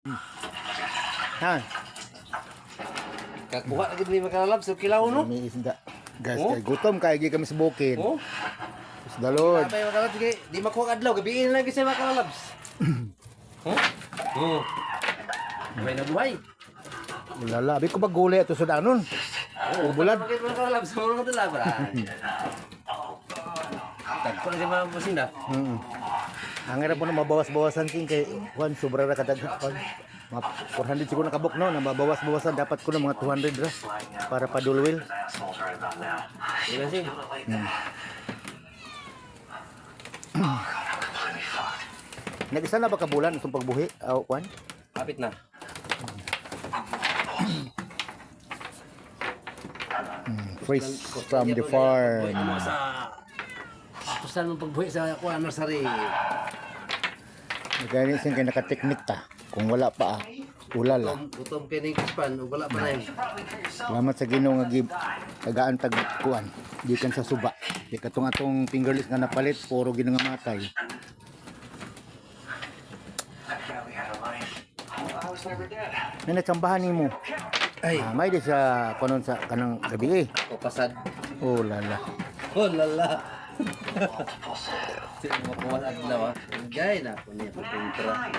Ha? Kakuha lagi ni makalab sa kilaw no. May isda. Guys, Oh? kay gutom kay kami sa bukid. Oh. Is the Lord. Abay makalab sige, di makuha adlaw gabiin lagi sa makalabs. Oh? Oh. May nabuhay. Ulala, abi ko ba gulay ato sa danon? Oh, bulad. Bakit makalabs sa mga dala ba? Tagpo na si mga businda. Ang hirap mo na mabawas-bawasan king kay Juan sobra ra kadag kon. Mga 400 siguro nakabok no, na mabawas-bawasan dapat ko na mga 200 ra para pa dulwil. Ilan sih? Nag-isa na ba ka bulan itong pagbuhi? Juan? Kapit na. Fresh from the farm. Buhay mo sa Pusan mo pagbuhi sa kuha nursery. Nagani sing kay nakateknik ta. Kung wala pa ulala. Gutom kay ning kuspan ug wala pa na yun. Salamat sa Ginoo nga tagaan tag kuan. Gikan sa suba. Di katong atong fingerless nga napalit puro gina nga matay. Nanatsambahan nimo. Ay, May di sa kanon sa kanang gabi eh. kopasad. Oh lala. Oh lala. Sino mo po wala adlaw ah. Gay na ko niya kontra.